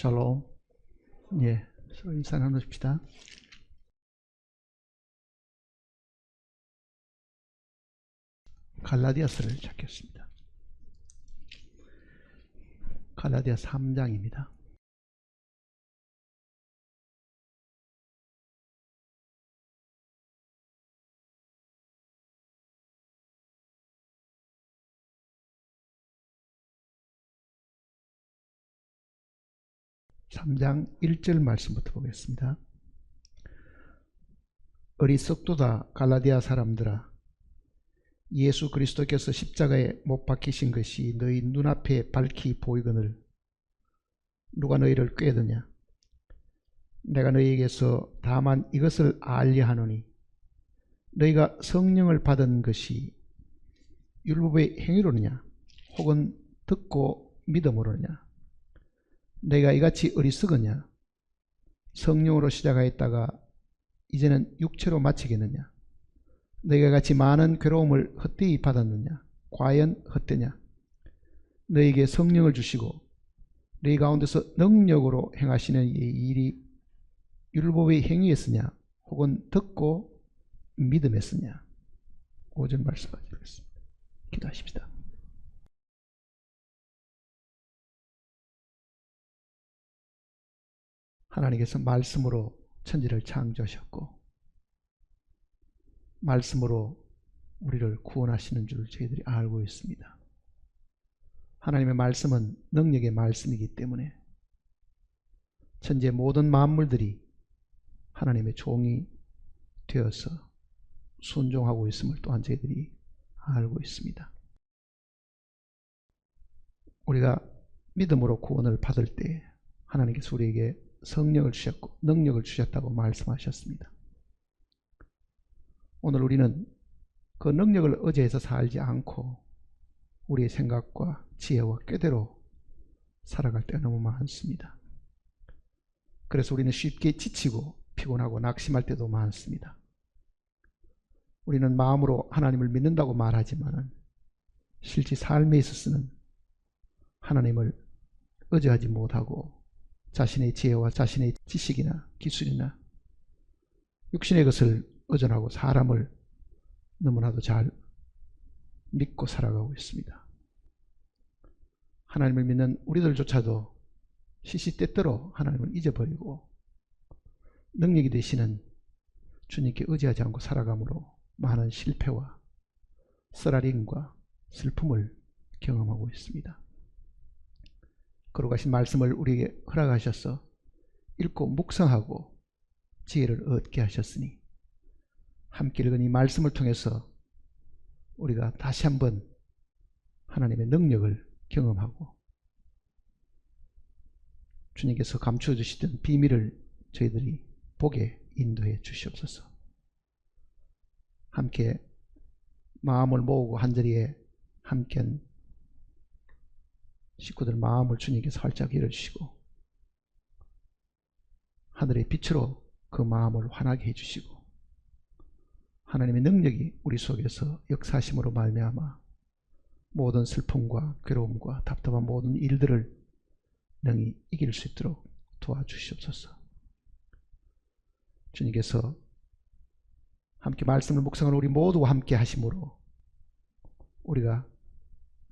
샬롬. 예, 서로 인사 나누십시다. 갈라디아서를 찾겠습니다. 갈라디아 3장입니다. 삼 장 1절 말씀부터 보겠습니다. 어리석도다 갈라디아 사람들아, 예수 그리스도께서 십자가에 못 박히신 것이 너희 눈앞에 밝히 보이거늘 누가 너희를 꾀드냐? 내가 너희에게서 다만 이것을 알려 하노니 너희가 성령을 받은 것이 율법의 행위로느냐 혹은 듣고 믿음으로느냐? 너희가 이같이 어리석으냐? 성령으로 시작하였다가 이제는 육체로 마치겠느냐? 너희가 같이 많은 괴로움을 헛되이 받았느냐? 과연 헛되냐? 너희에게 성령을 주시고 너희 가운데서 능력으로 행하시는 이 일이 율법의 행위였으냐 혹은 듣고 믿음했으냐? 5절 말씀까지 읽겠습니다. 기도하십시다. 하나님께서 말씀으로 천지를 창조하셨고 말씀으로 우리를 구원하시는 줄 저희들이 알고 있습니다. 하나님의 말씀은 능력의 말씀이기 때문에 천지의 모든 만물들이 하나님의 종이 되어서 순종하고 있음을 또한 저희들이 알고 있습니다. 우리가 믿음으로 구원을 받을 때 하나님께서 우리에게 성령을 주셨고 능력을 주셨다고 말씀하셨습니다. 오늘 우리는 그 능력을 의지해서 살지 않고 우리의 생각과 지혜와 꾀대로 살아갈 때가 너무 많습니다. 그래서 우리는 쉽게 지치고 피곤하고 낙심할 때도 많습니다. 우리는 마음으로 하나님을 믿는다고 말하지만 실제 삶에 있어서는 하나님을 의지하지 못하고 자신의 지혜와 자신의 지식이나 기술이나 육신의 것을 의존하고 사람을 너무나도 잘 믿고 살아가고 있습니다. 하나님을 믿는 우리들조차도 시시때때로 하나님을 잊어버리고 능력이 되시는 주님께 의지하지 않고 살아감으로 많은 실패와 쓰라림과 슬픔을 경험하고 있습니다. 거룩하신 말씀을 우리에게 허락하셔서 읽고 묵상하고 지혜를 얻게 하셨으니 함께 읽은 이 말씀을 통해서 우리가 다시 한번 하나님의 능력을 경험하고 주님께서 감추어 주시던 비밀을 저희들이 보게 인도해 주시옵소서. 함께 마음을 모으고 한자리에 함께한 식구들 마음을 주님께서 활짝 열어주시고 하늘의 빛으로 그 마음을 환하게 해주시고 하나님의 능력이 우리 속에서 역사하심으로 말미암아 모든 슬픔과 괴로움과 답답한 모든 일들을 능히 이길 수 있도록 도와주시옵소서. 주님께서 함께 말씀을 묵상하는 우리 모두와 함께 하심으로 우리가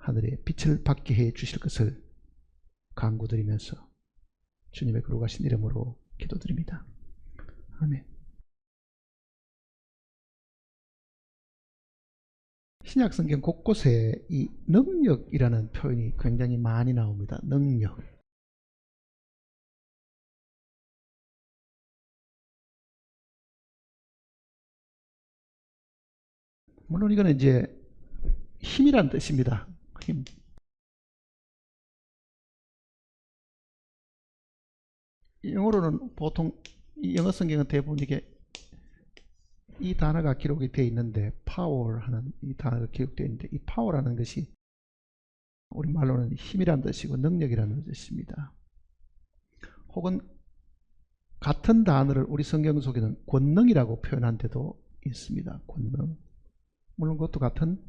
하늘의 빛을 받게 해 주실 것을 간구드리면서 주님의 거룩하신 이름으로 기도드립니다. 아멘. 신약성경 곳곳에 이 능력이라는 표현이 굉장히 많이 나옵니다. 능력. 물론 이거는 이제 힘이란 뜻입니다. 힘. 영어로는 보통 영어 성경은 대부분 이게 이 단어가 기록이 되어 있는데 power 하는 이 단어가 기록되어 있는데 이 power라는 것이 우리말로는 힘이란 뜻이고 능력이라는 뜻입니다. 혹은 같은 단어를 우리 성경 속에는 권능이라고 표현한 데도 있습니다. 권능. 물론 그것도 같은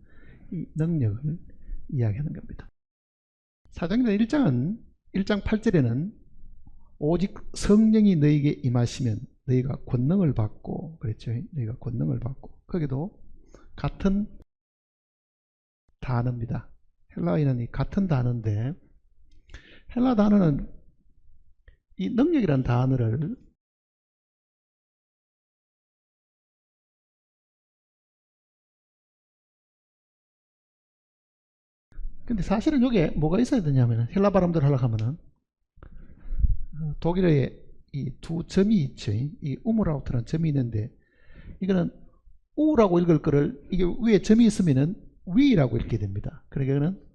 이 능력을 이야기하는 겁니다. 사도행전 1장 8절에는 오직 성령이 너에게 임하시면 너희가 권능을 받고, 그랬죠. 너희가 권능을 받고. 거기도 같은 단어입니다. 헬라어에는 같은 단어인데, 헬라 단어는 이 능력이라는 단어를 근데 사실은 여기에 뭐가 있어야 되냐면, 헬라 발음대로 하려고 하면은 독일어에 이 두 점이 있죠. 이 우물아우트라는 점이 있는데, 이거는 우라고 읽을 거를 이게 위에 점이 있으면은 위라고 읽게 됩니다. 그러니까 이거는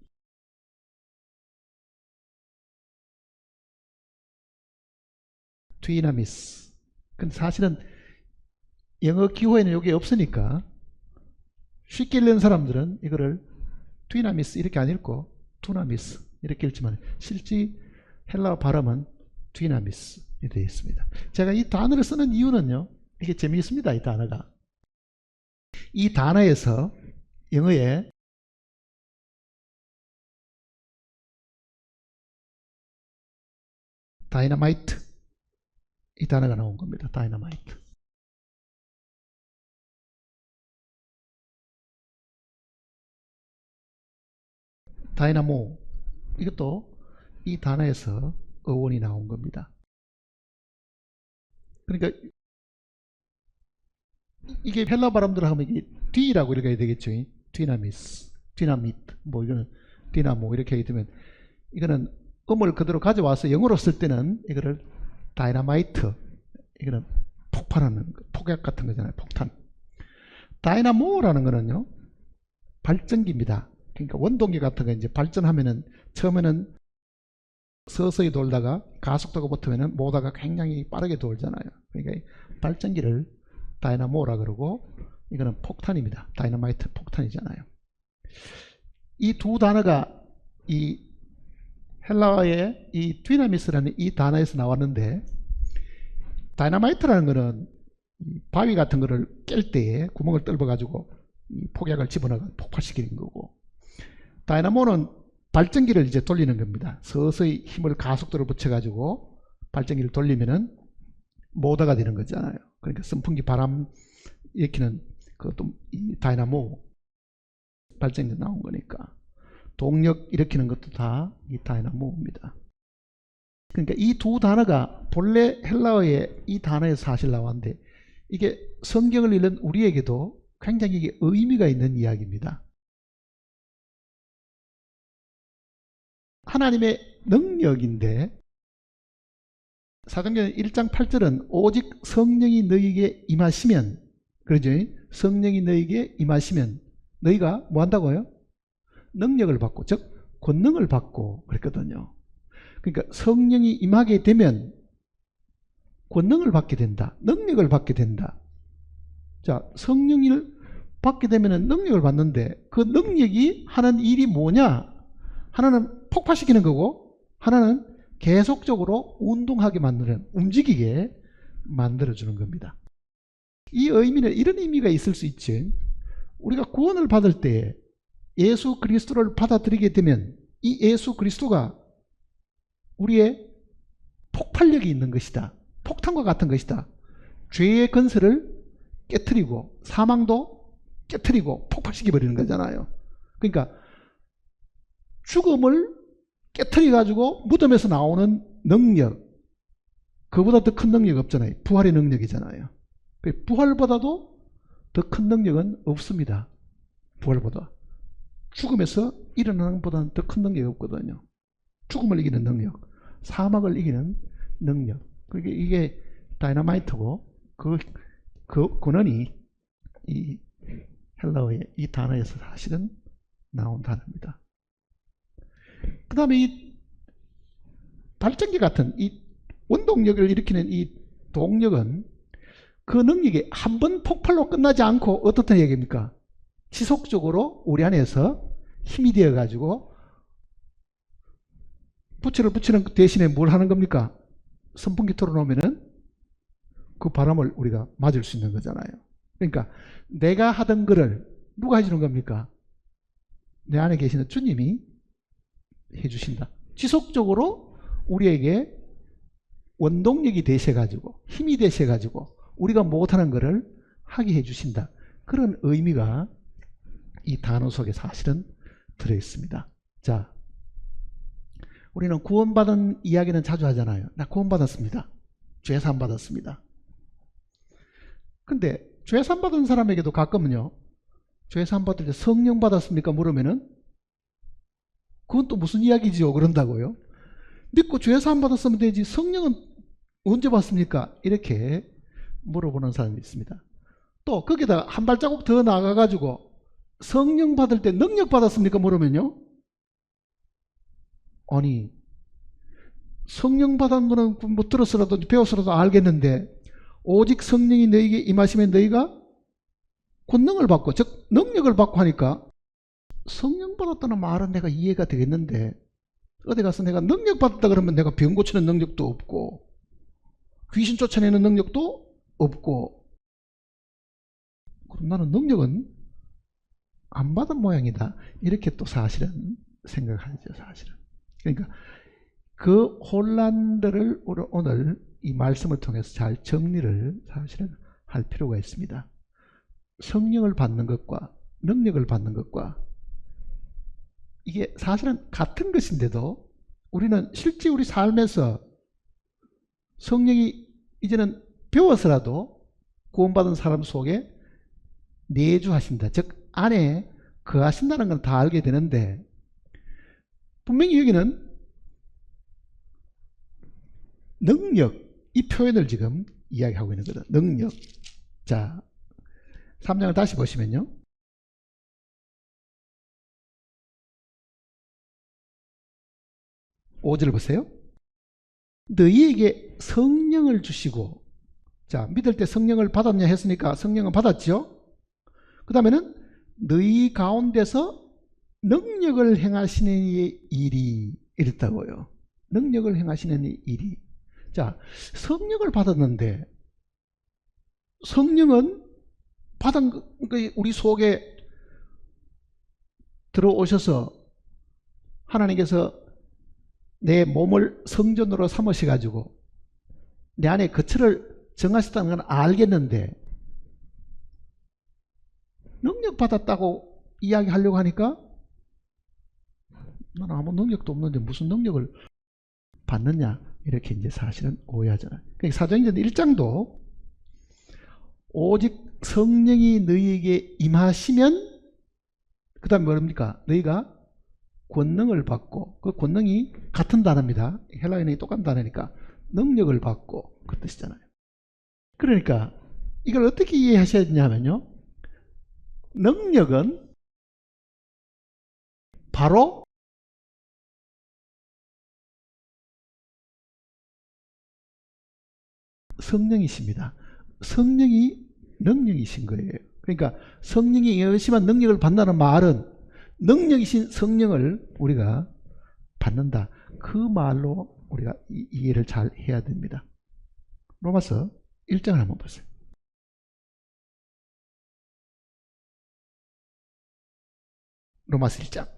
뒤나미스. 근데 사실은 영어 기호에는 여기 없으니까 쉽게 읽는 사람들은 이거를 뒤나미스 이렇게 안 읽고 투나미스 이렇게 읽지만, 실제 헬라어 발음은 뒤나미스 되어 있습니다. 제가 이 단어를 쓰는 이유는요, 이게 재미있습니다. 이 단어가, 이 단어에서 영어에 다이너마이트, 이 단어가 나온 겁니다. 다이너마이트. 다이나모, 이것도 이 단어에서 어원이 나온 겁니다. 그러니까 이게 헬라 발음대로 하면 이게 D라고 읽어야 되겠죠. 디나미스, 디나미트, 뭐 이거는 디나모 이렇게 하게 되면, 이거는 음을 그대로 가져와서 영어로 쓸 때는 이거를 다이나마이트, 이거는 폭발하는 폭약 같은 거잖아요. 폭탄. 다이나모라는 거는요, 발전기입니다. 그러니까 원동기 같은 거 이제 발전하면은 처음에는 서서히 돌다가 가속도가 붙으면은 모다가 굉장히 빠르게 돌잖아요. 그러니까 발전기를 다이나모라 그러고, 이거는 폭탄입니다. 다이너마이트 폭탄이잖아요. 이 두 단어가 이 헬라어의 이 뒤나미스라는 이 단어에서 나왔는데, 다이너마이트라는 거는 바위 같은 거를 깰 때에 구멍을 뚫어 가지고 폭약을 집어넣어 폭발시키는 거고, 다이나모는 발전기를 이제 돌리는 겁니다. 서서히 힘을 가속도를 붙여 가지고 발전기를 돌리면은 모터가 되는 거잖아요. 그러니까 선풍기 바람 일으키는 그것도 이 다이나모, 발전기 나온 거니까 동력 일으키는 것도 다 이 다이나모입니다. 그러니까 이 두 단어가 본래 헬라어의 이 단어에서 사실 나왔는데, 이게 성경을 읽는 우리에게도 굉장히 이게 의미가 있는 이야기입니다. 하나님의 능력인데, 사도행전 1장 8절은 오직 성령이 너희에게 임하시면, 그러죠? 성령이 너희에게 임하시면 너희가 뭐 한다고요? 능력을 받고, 즉 권능을 받고 그랬거든요. 그러니까 성령이 임하게 되면 권능을 받게 된다. 능력을 받게 된다. 자, 성령을 받게 되면 능력을 받는데, 그 능력이 하는 일이 뭐냐? 하나는 폭발시키는 거고, 하나는 계속적으로 운동하게 만드는, 움직이게 만들어주는 겁니다. 이 의미는 이런 의미가 있을 수 있지. 우리가 구원을 받을 때 예수 그리스도를 받아들이게 되면 이 예수 그리스도가 우리의 폭발력이 있는 것이다. 폭탄과 같은 것이다. 죄의 건설을 깨트리고 사망도 깨트리고 폭발시켜버리는 거잖아요. 그러니까 죽음을 깨트려 가지고 무덤에서 나오는 능력, 그보다 더 큰 능력 없잖아요. 부활의 능력이잖아요. 부활보다도 더 큰 능력은 없습니다. 부활보다. 죽음에서 일어나는 것보다는 더 큰 능력이 없거든요. 죽음을 이기는 능력, 사막을 이기는 능력. 그러니까 이게 다이너마이트고, 그 근원이 이 헬라어의 이 단어에서 사실은 나온 단어입니다. 그 다음에 이 발전기 같은 이 원동력을 일으키는 이 동력은, 그 능력이 한 번 폭발로 끝나지 않고 어떻다는 얘기입니까? 지속적으로 우리 안에서 힘이 되어 가지고 부츠를 붙이는 대신에 뭘 하는 겁니까? 선풍기 틀어놓으면은 그 바람을 우리가 맞을 수 있는 거잖아요. 그러니까 내가 하던 거를 누가 해주는 겁니까? 내 안에 계시는 주님이 해주신다. 지속적으로 우리에게 원동력이 되셔가지고 힘이 되셔가지고 우리가 못하는 것을 하게 해주신다. 그런 의미가 이 단어 속에 사실은 들어있습니다. 자, 우리는 구원받은 이야기는 자주 하잖아요. 나 구원받았습니다. 죄산 받았습니다. 근데 죄산 받은 사람에게도 가끔은요, 죄산 받을 때 성령 받았습니까? 물으면은 그건 또 무슨 이야기지요? 그런다고요. 믿고 죄산 받았으면 되지 성령은 언제 받습니까? 이렇게 물어보는 사람이 있습니다. 또 거기다가 한 발자국 더 나가가지고 성령 받을 때 능력 받았습니까? 물으면요, 아니 성령 받은 거는 못 들었어라도 배웠어라도 알겠는데 오직 성령이 너희에게 임하시면 너희가 권능을 받고, 즉 능력을 받고 하니까 성령 받았다는 말은 내가 이해가 되겠는데 어디 가서 내가 능력 받았다 그러면 내가 병 고치는 능력도 없고 귀신 쫓아내는 능력도 없고, 그럼 나는 능력은 안 받은 모양이다. 이렇게 또 사실은 생각하죠. 사실은. 그러니까 그 혼란들을 오늘 이 말씀을 통해서 잘 정리를 사실은 할 필요가 있습니다. 성령을 받는 것과 능력을 받는 것과 이게 사실은 같은 것인데도 우리는 실제 우리 삶에서 성령이 이제는 배워서라도 구원받은 사람 속에 내주하신다. 즉 안에 거하신다는 건 다 알게 되는데 분명히 여기는 능력, 이 표현을 지금 이야기하고 있는 거다. 능력. 자, 3장을 다시 보시면요. 5절 보세요. 너희에게 성령을 주시고, 자, 믿을 때 성령을 받았냐 했으니까 성령은 받았죠. 그 다음에는 너희 가운데서 능력을 행하시는 일이 이랬다고요. 능력을 행하시는 일이. 자, 성령을 받았는데 성령은 받은 우리 속에 들어오셔서 하나님께서 내 몸을 성전으로 삼으셔가지고 내 안에 거처를 정하셨다는 건 알겠는데 능력 받았다고 이야기하려고 하니까 나는 아무 능력도 없는데 무슨 능력을 받느냐, 이렇게 이제 사실은 오해하잖아요. 그러니까 사도행전 1장도 오직 성령이 너희에게 임하시면 그 다음에 뭡니까? 너희가 권능을 받고, 그 권능이 같은 단어입니다. 헬라어는 똑같은 단어니까 능력을 받고 그 뜻이잖아요. 그러니까 이걸 어떻게 이해하셔야 되냐면요, 능력은 바로 성령이십니다. 성령이 능력이신 거예요. 그러니까 성령이 임하시면 능력을 받는다는 말은 능력이신 성령을 우리가 받는다. 그 말로 우리가 이해를 잘 해야 됩니다. 로마서 1장을 한번 보세요. 로마서 1장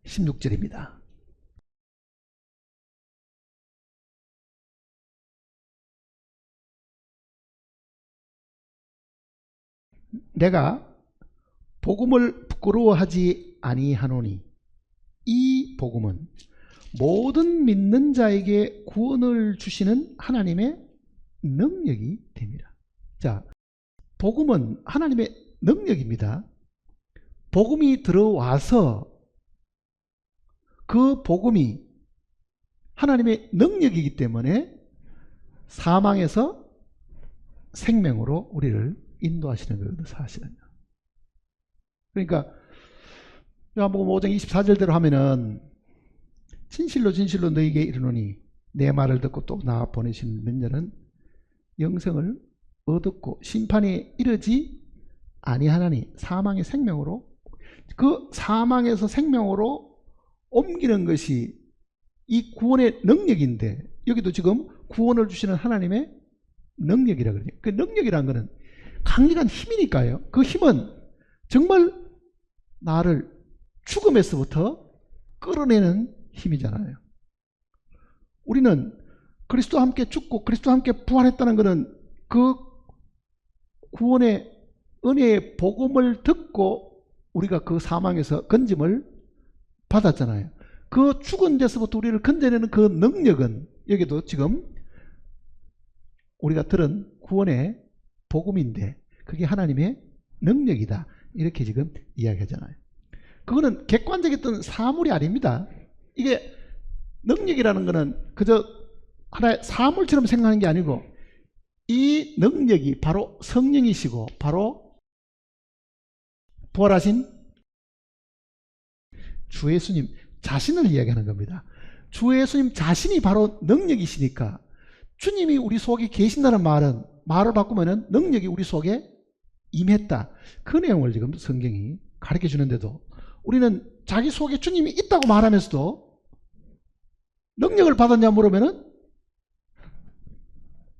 16절입니다. 내가 복음을 부끄러워하지 아니하노니 이 복음은 모든 믿는 자에게 구원을 주시는 하나님의 능력이 됩니다. 자, 복음은 하나님의 능력입니다. 복음이 들어와서 그 복음이 하나님의 능력이기 때문에 사망에서 생명으로 우리를 인도하시는 거거든요, 사실은. 그러니까 요한복음 5장 24절대로 하면은 진실로 진실로 너희에게 이르노니 내 말을 듣고 또 나 보내신 몇년은 영생을 얻었고 심판에 이르지 아니하나니 사망의 생명으로, 그 사망에서 생명으로 옮기는 것이 이 구원의 능력인데 여기도 지금 구원을 주시는 하나님의 능력이라 그러죠. 그 능력이라는 것은 강력한 힘이니까요. 그 힘은 정말 나를 죽음에서부터 끌어내는 힘이잖아요. 우리는 그리스도와 함께 죽고 그리스도와 함께 부활했다는 것은 그 구원의 은혜의 복음을 듣고 우리가 그 사망에서 건짐을 받았잖아요. 그 죽은 데서부터 우리를 건져내는 그 능력은 여기도 지금 우리가 들은 구원의 복음인데 그게 하나님의 능력이다. 이렇게 지금 이야기하잖아요. 그거는 객관적인 사물이 아닙니다. 이게 능력이라는 것은 그저 하나의 사물처럼 생각하는 게 아니고 이 능력이 바로 성령이시고 바로 부활하신 주 예수님 자신을 이야기하는 겁니다. 주 예수님 자신이 바로 능력이시니까 주님이 우리 속에 계신다는 말은 말을 바꾸면 능력이 우리 속에 임했다. 그 내용을 지금 성경이 가르쳐 주는데도 우리는 자기 속에 주님이 있다고 말하면서도 능력을 받았냐 물으면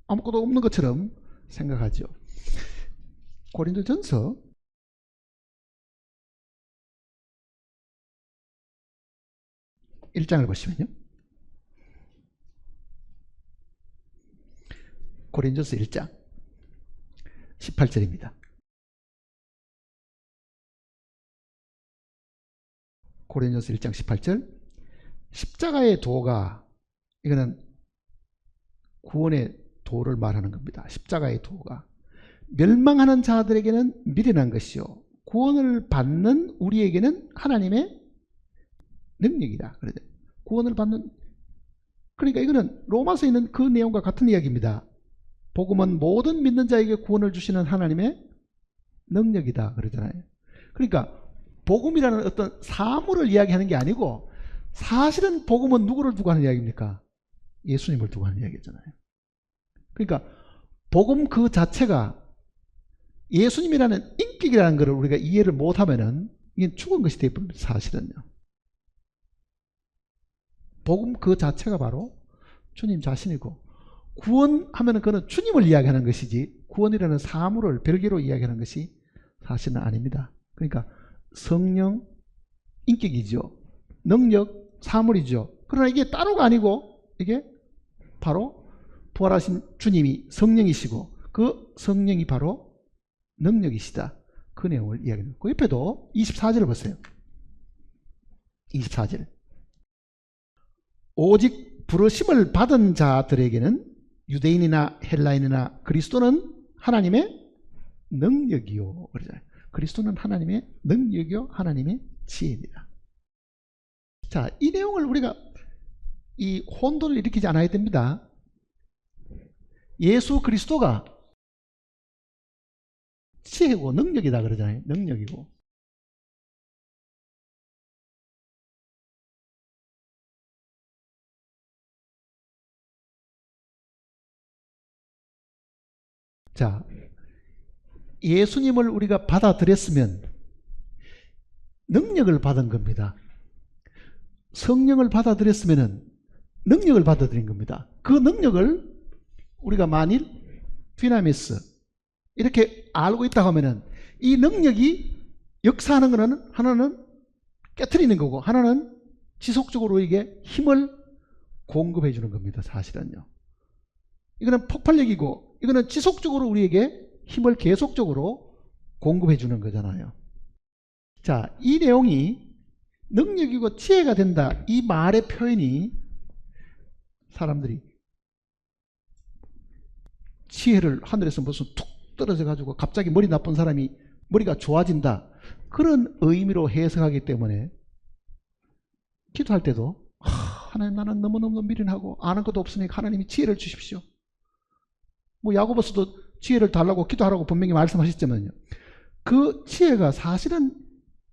아무것도 없는 것처럼 생각하죠. 고린도전서 1장을 보시면요. 고린도전서 1장 18절입니다. 고린도전서 1장 18절 십자가의 도가 이거는 구원의 도를 말하는 겁니다. 십자가의 도가 멸망하는 자들에게는 미련한 것이요 구원을 받는 우리에게는 하나님의 능력이다. 그러죠. 구원을 받는 그러니까 이거는 로마서에 있는 그 내용과 같은 이야기입니다. 복음은 모든 믿는 자에게 구원을 주시는 하나님의 능력이다. 그러잖아요. 그러니까 복음이라는 어떤 사물을 이야기하는 게 아니고 사실은 복음은 누구를 두고 하는 이야기입니까? 예수님을 두고 하는 이야기잖아요. 그러니까 복음 그 자체가 예수님이라는 인격이라는 것을 우리가 이해를 못하면은 이게 죽은 것이 되어버립니다. 사실은요. 복음 그 자체가 바로 주님 자신이고 구원하면은 그는 주님을 이야기하는 것이지 구원이라는 사물을 별개로 이야기하는 것이 사실은 아닙니다. 그러니까 성령 인격이죠. 능력 사물이죠. 그러나 이게 따로가 아니고 이게 바로 부활하신 주님이 성령이시고 그 성령이 바로 능력이시다. 그 내용을 이야기합니다. 그 옆에도 24절을 보세요. 24절 오직 부르심을 받은 자들에게는 유대인이나 헬라인이나 그리스도는 하나님의 능력이요. 그러잖아요. 그리스도는 하나님의 능력이요 하나님의 지혜입니다. 자, 이 내용을 우리가 이 혼돈을 일으키지 않아야 됩니다. 예수 그리스도가 지혜고 능력이다 그러잖아요. 능력이고. 자, 예수님을 우리가 받아들였으면 능력을 받은 겁니다. 성령을 받아들였으면 능력을 받아들인 겁니다. 그 능력을 우리가 만일 디나미스 이렇게 알고 있다고 하면은 이 능력이 역사하는 것은 하나는 깨트리는 거고 하나는 지속적으로 우리에게 힘을 공급해 주는 겁니다. 사실은요. 이거는 폭발력이고 이거는 지속적으로 우리에게 힘을 계속적으로 공급해 주는 거잖아요. 자, 이 내용이 능력이고 지혜가 된다. 이 말의 표현이 사람들이 지혜를 하늘에서 무슨 툭 떨어져 가지고 갑자기 머리 나쁜 사람이 머리가 좋아진다. 그런 의미로 해석하기 때문에 기도할 때도 하나님 나는 너무너무 미련하고 아는 것도 없으니까 하나님이 지혜를 주십시오. 뭐 야고보서도 지혜를 달라고 기도하라고 분명히 말씀하셨지만요. 그 지혜가 사실은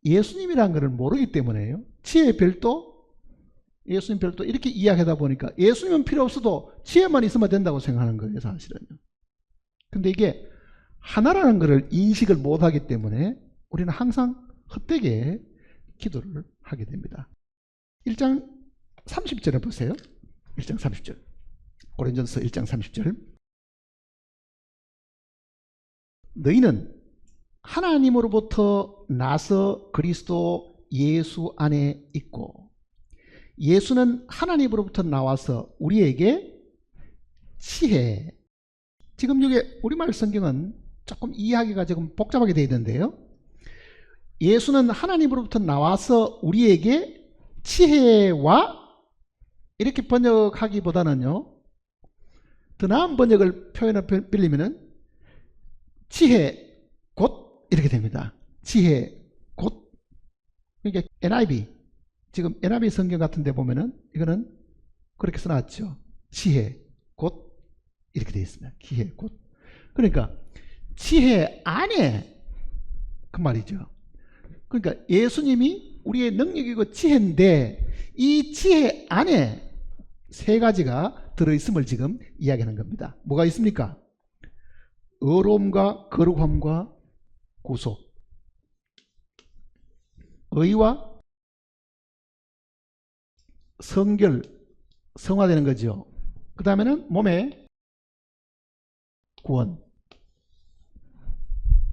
예수님이라는 것을 모르기 때문에요. 지혜 별도, 예수님 별도 이렇게 이야기하다 보니까 예수님은 필요 없어도 지혜만 있으면 된다고 생각하는 거예요. 사실은요. 근데 이게 하나라는 것을 인식을 못하기 때문에 우리는 항상 헛되게 기도를 하게 됩니다. 1장 30절에 보세요. 1장 30절. 고린도전서 1장 30절. 너희는 하나님으로부터 나서 그리스도 예수 안에 있고, 예수는 하나님으로부터 나와서 우리에게 지혜. 지금 이게 우리말 성경은 조금 이해하기가 조금 복잡하게 되어 있는데요. 예수는 하나님으로부터 나와서 우리에게 지혜와, 이렇게 번역하기보다는요, 더 나은 번역을 표현을 빌리면은 지혜 곧 이렇게 됩니다. 지혜 곧. 그러니까 NIV, 지금 NIV 성경 같은 데 보면은 이거는 그렇게 써놨죠. 지혜 곧 이렇게 되어 있습니다. 지혜 곧. 그러니까 지혜 안에, 그 말이죠. 그러니까 예수님이 우리의 능력이고 지혜인데, 이 지혜 안에 세 가지가 들어있음을 지금 이야기하는 겁니다. 뭐가 있습니까? 의로움과 거룩함과 구속, 의와 성결, 성화되는 거죠. 그 다음에는 몸의 구원.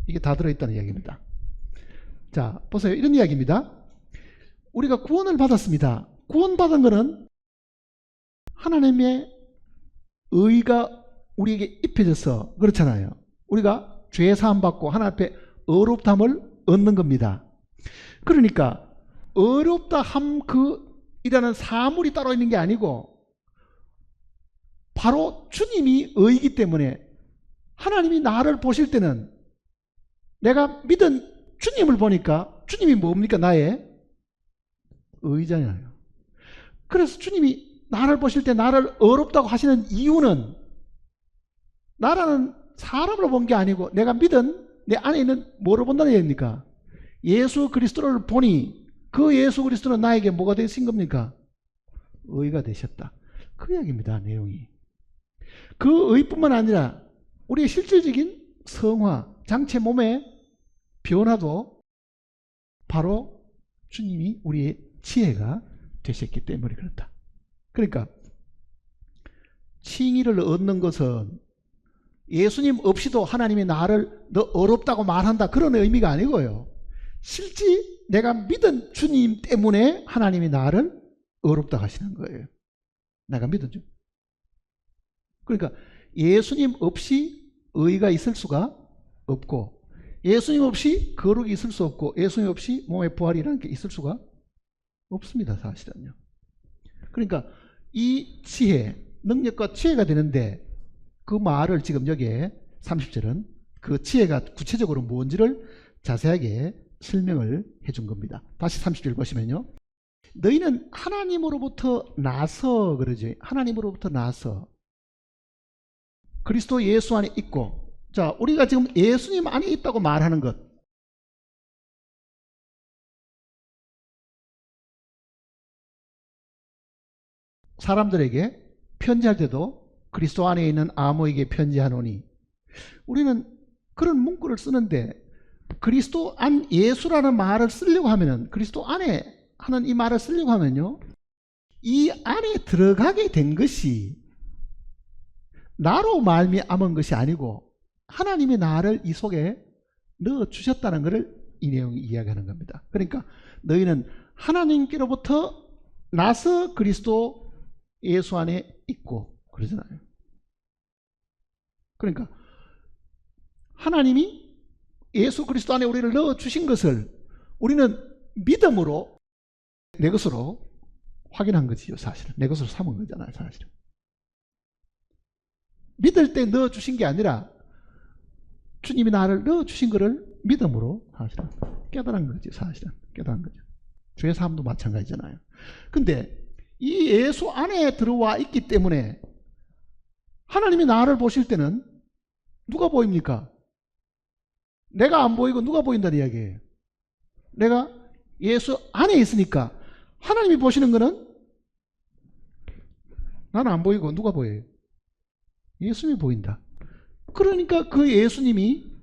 이게 다 들어있다는 이야기입니다. 자, 보세요. 이런 이야기입니다. 우리가 구원을 받았습니다. 구원받은 것은 하나님의 의가 우리에게 입혀져서 그렇잖아요. 우리가 죄 사함 받고 하나님 앞에 의롭다함을 얻는 겁니다. 그러니까 의롭다함 이라는 사물이 따로 있는 게 아니고, 바로 주님이 의이기 때문에 하나님이 나를 보실 때는 내가 믿은 주님을 보니까 주님이 뭡니까? 나의 의잖아요. 그래서 주님이 나를 보실 때 나를 의롭다고 하시는 이유는, 나라는 사람으로 본 게 아니고 내가 믿은 내 안에 있는 뭐를 본다는 얘기입니까? 예수 그리스도를 보니 그 예수 그리스도는 나에게 뭐가 되신 겁니까? 의가 되셨다. 그 이야기입니다. 내용이. 그 의뿐만 아니라 우리의 실질적인 성화, 장체 몸의 변화도 바로 주님이 우리의 지혜가 되셨기 때문에 그렇다. 그러니까 칭의를 얻는 것은 예수님 없이도 하나님이 나를 너 어렵다고 말한다, 그런 의미가 아니고요. 실제 내가 믿은 주님 때문에 하나님이 나를 어렵다고 하시는 거예요. 내가 믿은 주. 그러니까 예수님 없이 의가 있을 수가 없고, 예수님 없이 거룩이 있을 수 없고, 예수님 없이 몸의 부활이라는 게 있을 수가 없습니다. 사실은요. 그러니까 이 지혜, 능력과 지혜가 되는데, 그 말을 지금 여기에 30절은 그 지혜가 구체적으로 뭔지를 자세하게 설명을 해준 겁니다. 다시 30절 보시면요, 너희는 하나님으로부터 나서, 그러지, 하나님으로부터 나서 그리스도 예수 안에 있고. 자, 우리가 지금 예수님 안에 있다고 말하는 것, 사람들에게 편지할 때도 그리스도 안에 있는 아무에게 편지하노니, 우리는 그런 문구를 쓰는데, 그리스도 안 예수라는 말을 쓰려고 하면은, 그리스도 안에 하는 이 말을 쓰려고 하면요, 이 안에 들어가게 된 것이 나로 말미암은 것이 아니고 하나님이 나를 이 속에 넣어 주셨다는 것을 이 내용이 이야기하는 겁니다. 그러니까 너희는 하나님께로부터 나서 그리스도 예수 안에 있고 그러잖아요. 그러니까 하나님이 예수 그리스도 안에 우리를 넣어 주신 것을 우리는 믿음으로 내 것으로 확인한 거지요. 사실은 내 것으로 삼은 거잖아요. 사실은 믿을 때 넣어 주신 게 아니라 주님이 나를 넣어 주신 것을 믿음으로 사실은 깨달은 거지. 사실은 깨달은 거죠. 죄 사함도 마찬가지잖아요. 근데 이 예수 안에 들어와 있기 때문에 하나님이 나를 보실 때는 누가 보입니까? 내가 안 보이고 누가 보인다는 이야기예요. 내가 예수 안에 있으니까 하나님이 보시는 거는 나는 안 보이고 누가 보여요? 예수님이 보인다. 그러니까 그 예수님이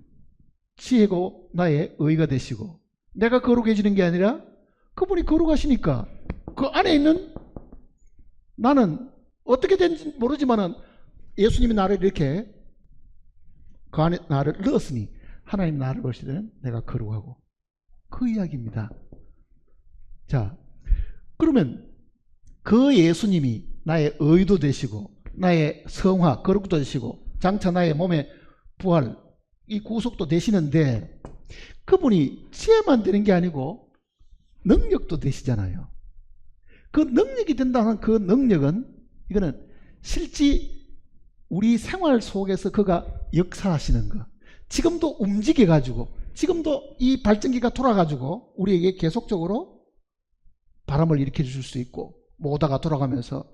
지혜고 나의 의가 되시고 내가 거룩해지는 게 아니라 그분이 거룩하시니까 그 안에 있는 나는 어떻게 된지 모르지만은 예수님이 나를 이렇게 그 안에 나를 넣었으니 하나님 나를 보실 때는 내가 거룩하고, 그 이야기입니다. 자, 그러면 그 예수님이 나의 의도 되시고 나의 성화, 거룩도 되시고 장차 나의 몸의 부활, 이 구속도 되시는데 그분이 지혜만 되는 게 아니고 능력도 되시잖아요. 그 능력이 된다는 그 능력은 이거는 실제 우리 생활 속에서 그가 역사하시는 거. 지금도 움직여 가지고 지금도 이 발전기가 돌아 가지고 우리에게 계속적으로 바람을 일으켜 줄 수 있고 모다가 돌아가면서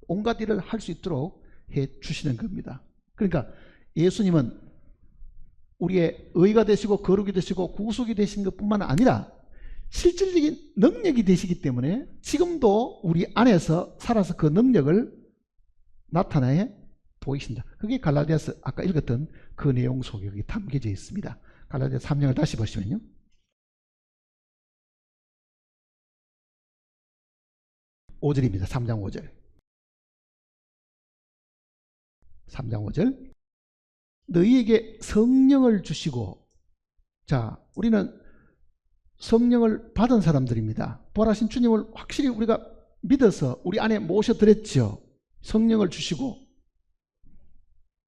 온갖 일을 할 수 있도록 해 주시는 겁니다. 그러니까 예수님은 우리의 의가 되시고 거룩이 되시고 구속이 되신 것뿐만 아니라 실질적인 능력이 되시기 때문에 지금도 우리 안에서 살아서 그 능력을 나타내 보이신다. 그게 갈라디아서 아까 읽었던 그 내용 속에 여기 담겨져 있습니다. 갈라디아서 3장을 다시 보시면요. 5절입니다. 3장 5절. 3장 5절. 너희에게 성령을 주시고, 자, 우리는 성령을 받은 사람들입니다. 부활하신 주님을 확실히 우리가 믿어서 우리 안에 모셔드렸죠. 성령을 주시고.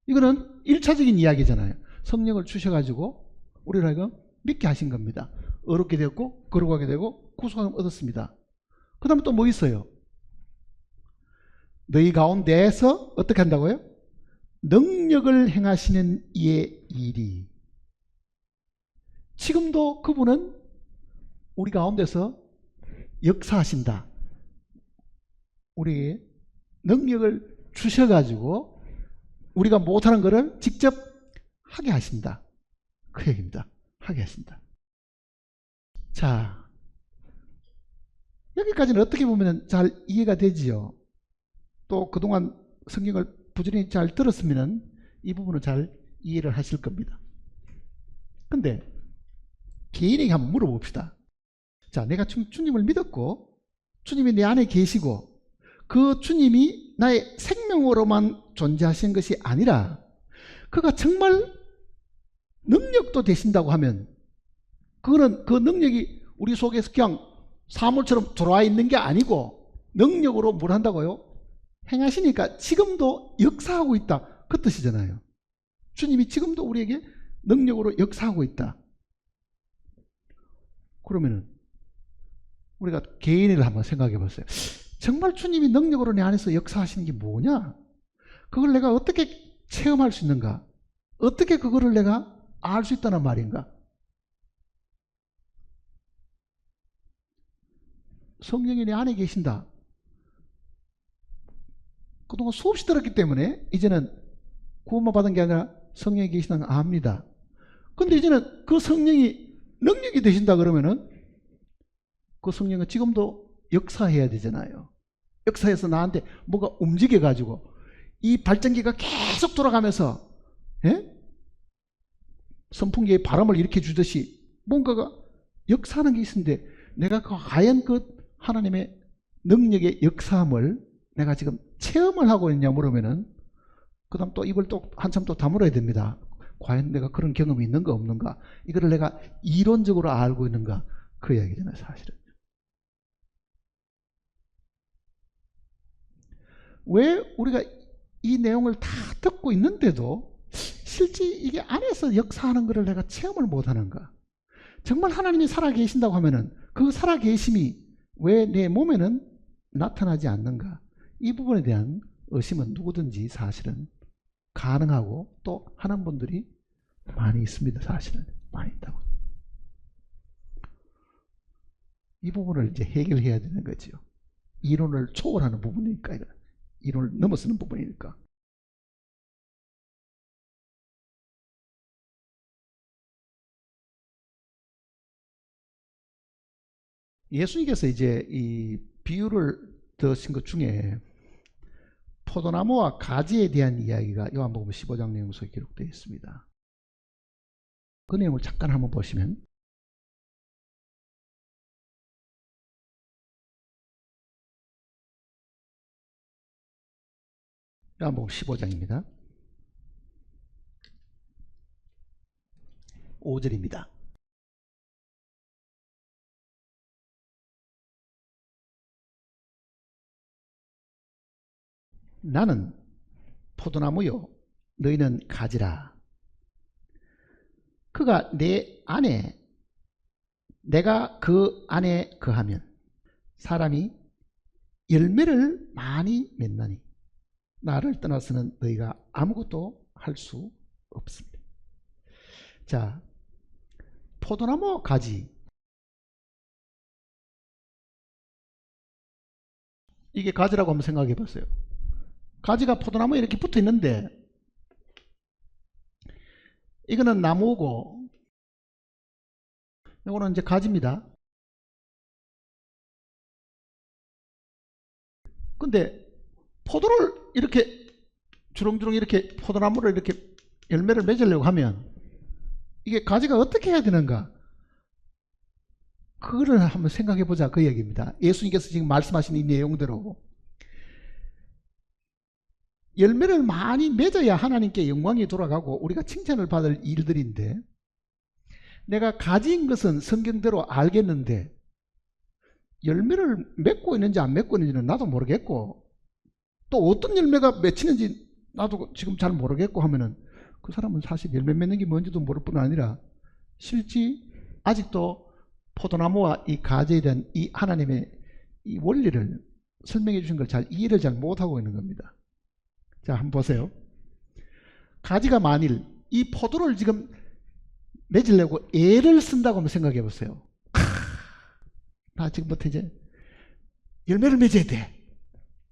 이거는 1차적인 이야기잖아요. 성령을 주셔가지고 우리를 하여금 믿게 하신 겁니다. 어렵게 되었고 거룩하게 되고 구속함을 얻었습니다. 그 다음에 또 뭐 있어요? 너희 가운데에서 어떻게 한다고요? 능력을 행하시는 이의 일이. 지금도 그분은 우리 가운데서 역사하신다. 우리에게 능력을 주셔가지고 우리가 못하는 것을 직접 하게 하신다. 그 얘기입니다. 하게 하신다. 자, 여기까지는 어떻게 보면 잘 이해가 되지요. 또 그동안 성경을 부지런히 잘 들었으면 이 부분은 잘 이해를 하실 겁니다. 근데 개인에게 한번 물어봅시다. 자, 내가 주님을 믿었고 주님이 내 안에 계시고 그 주님이 나의 생명으로만 존재하시는 것이 아니라 그가 정말 능력도 되신다고 하면 그거는 그 능력이 우리 속에서 그냥 사물처럼 들어와 있는 게 아니고 능력으로 뭘 한다고요? 행하시니까 지금도 역사하고 있다. 그 뜻이잖아요. 주님이 지금도 우리에게 능력으로 역사하고 있다. 그러면은 우리가 개인을 한번 생각해 보세요. 정말 주님이 능력으로 내 안에서 역사하시는 게 뭐냐? 그걸 내가 어떻게 체험할 수 있는가? 어떻게 그거를 내가 알 수 있다는 말인가? 성령이 내 안에 계신다. 그동안 수없이 들었기 때문에 이제는 구원만 받은 게 아니라 성령이 계신다는 걸 압니다. 근데 이제는 그 성령이 능력이 되신다 그러면은 그 성령은 지금도 역사해야 되잖아요. 역사해서 나한테 뭐가 움직여 가지고 이 발전기가 계속 돌아가면서 선풍기에 바람을 일으켜 주듯이 뭔가가 역사하는 게 있는데 내가 과연 그 하나님의 능력의 역사함을 내가 지금 체험을 하고 있냐 물으면은 그 다음 또 입을 또 한참 또 다물어야 됩니다. 과연 내가 그런 경험이 있는가 없는가, 이거를 내가 이론적으로 알고 있는가, 그 이야기잖아요. 사실은 왜 우리가 이 내용을 다 듣고 있는데도 실제 이게 안에서 역사하는 것을 내가 체험을 못하는가? 정말 하나님이 살아계신다고 하면은 그 살아계심이 왜 내 몸에는 나타나지 않는가? 이 부분에 대한 의심은 누구든지 사실은 가능하고 또 하는 분들이 많이 있습니다. 사실은 많이 있다고. 이 부분을 이제 해결해야 되는 거죠. 이론을 초월하는 부분이니까, 이론을 넘어서는 부분이니까. 예수님께서 이제 이 비유를 드신 것 중에 포도나무와 가지에 대한 이야기가 요한복음 15장 내용 속에 기록되어 있습니다. 그 내용을 잠깐 한번 보시면, 요한복음 15장입니다. 5절입니다. 나는 포도나무요 너희는 가지라. 그가 내 안에 내가 그 안에 거하면 사람이 열매를 많이 맺나니 나를 떠나서는 너희가 아무것도 할 수 없습니다. 자, 포도나무 가지, 이게 가지라고 한번 생각해 보세요. 가지가 포도나무에 이렇게 붙어 있는데 이거는 나무고 이거는 이제 가지입니다. 근데 포도를 이렇게 주렁주렁 이렇게 포도나무를 이렇게 열매를 맺으려고 하면 이게 가지가 어떻게 해야 되는가? 그거를 한번 생각해 보자, 그 얘기입니다. 예수님께서 지금 말씀하신 이 내용대로 열매를 많이 맺어야 하나님께 영광이 돌아가고 우리가 칭찬을 받을 일들인데, 내가 가진 것은 성경대로 알겠는데 열매를 맺고 있는지 안 맺고 있는지는 나도 모르겠고 또 어떤 열매가 맺히는지 나도 지금 잘 모르겠고 하면은 그 사람은 사실 열매 맺는 게 뭔지도 모를 뿐 아니라 실제 아직도 포도나무와 이 가지에 대한 이 하나님의 이 원리를 설명해 주신 걸 잘 이해를 잘 못하고 있는 겁니다. 자, 한번 보세요. 가지가 만일 이 포도를 지금 맺으려고 애를 쓴다고 한번 생각해 보세요. 나 지금부터 이제 열매를 맺어야 돼.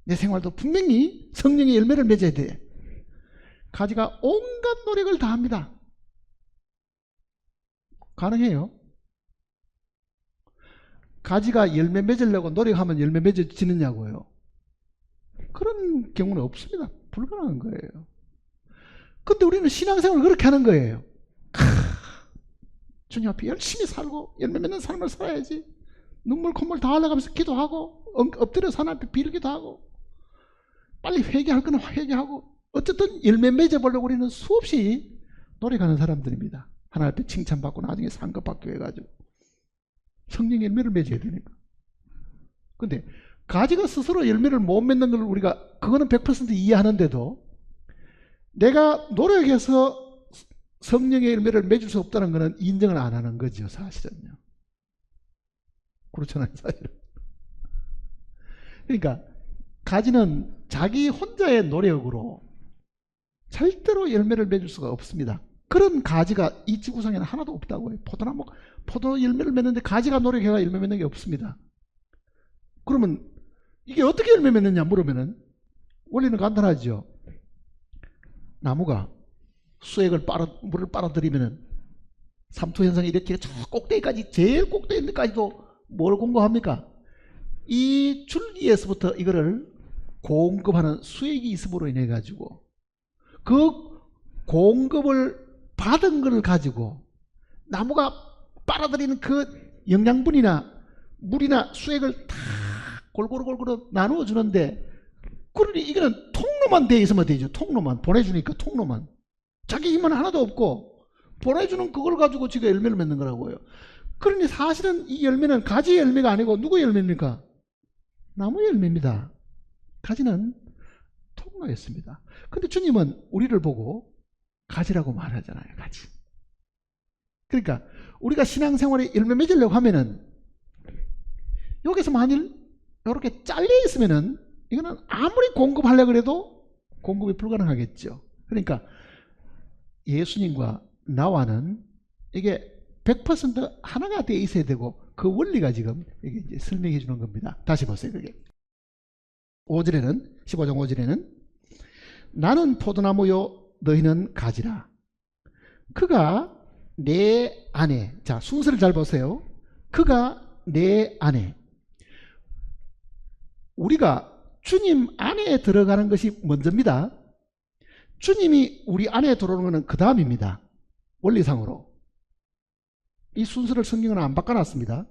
내 생활도 분명히 성령의 열매를 맺어야 돼. 가지가 온갖 노력을 다 합니다. 가능해요? 가지가 열매 맺으려고 노력하면 열매 맺어지느냐고요? 그런 경우는 없습니다. 불가능한 거예요. 근데 우리는 신앙생활을 그렇게 하는 거예요. 주님 앞에 열심히 살고 열매 맺는 삶을 살아야지. 눈물 콧물 다 흘러가면서 기도하고 엎드려서 하나님 앞에 빌기도 하고 빨리 회개할 거는 회개하고 어쨌든 열매 맺어보려고 우리는 수없이 노력하는 사람들입니다. 하나님 앞에 칭찬받고 나중에 상급받고 해가지고 성령 열매를 맺어야 되니까. 근데 가지가 스스로 열매를 못 맺는 걸 우리가 그거는 100% 이해하는데도 내가 노력해서 성령의 열매를 맺을 수 없다는 것은 인정을 안 하는 거죠, 사실은요. 그렇잖아요, 사실은. 그러니까 가지는 자기 혼자의 노력으로 절대로 열매를 맺을 수가 없습니다. 그런 가지가 이 지구상에는 하나도 없다고요. 포도나무, 포도 열매를 맺는데 가지가 노력해가 열매 맺는 게 없습니다. 그러면 이게 어떻게 열매 맺느냐 물으면은 원리는 간단하죠. 나무가 수액을 물을 빨아들이면은 삼투현상이 이렇게 저 꼭대기까지, 제일 꼭대기까지도 뭘 공급합니까? 이 줄기에서부터 이거를 공급하는 수액이 있음으로 인해 가지고 그 공급을 받은 것을 가지고 나무가 빨아들이는 그 영양분이나 물이나 수액을 다 골고루 나누어 주는데, 그러니 이거는 통로만 돼 있으면 되죠. 통로만 보내주니까 통로만. 자기 힘은 하나도 없고 보내주는 그걸 가지고 지가 열매를 맺는 거라고요. 그러니 사실은 이 열매는 가지의 열매가 아니고 누구의 열매입니까? 나무의 열매입니다. 가지는 통로였습니다. 근데 주님은 우리를 보고 가지라고 말하잖아요. 가지. 그러니까 우리가 신앙생활에 열매 맺으려고 하면은 여기서 만일 이렇게 잘려 있으면은 이거는 아무리 공급하려고 해도 공급이 불가능하겠죠. 그러니까 예수님과 나와는 이게 100% 하나가 되어 있어야 되고 그 원리가 지금 이게 이제 설명해 주는 겁니다. 다시 보세요. 그게 5절에는 15장 5절에는 나는 포도나무요 너희는 가지라. 그가 내 안에, 자 순서를 잘 보세요. 그가 내 안에, 우리가 주님 안에 들어가는 것이 먼저입니다. 주님이 우리 안에 들어오는 것은 그 다음입니다. 원리상으로 이 순서를 성경은 안 바꿔놨습니다.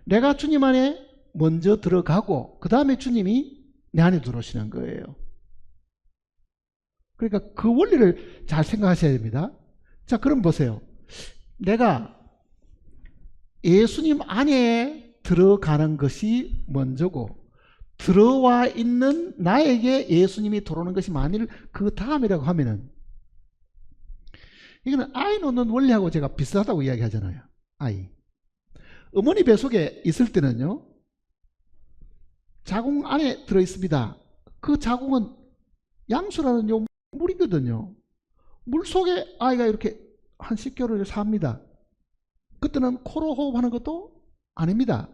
내가 주님 안에 먼저 들어가고 그 다음에 주님이 내 안에 들어오시는 거예요. 그러니까 그 원리를 잘 생각하셔야 됩니다. 자, 그럼 보세요. 내가 예수님 안에 들어가는 것이 먼저고 들어와 있는 나에게 예수님이 들어오는 것이 만일 그 다음이라고 하면은, 이거는 아이 놓는 원리하고 제가 비슷하다고 이야기하잖아요. 아이. 어머니 뱃속에 있을 때는요, 자궁 안에 들어있습니다. 그 자궁은 양수라는 요 물이거든요. 물 속에 아이가 이렇게 한 10개월을 삽니다. 그때는 코로 호흡하는 것도 아닙니다.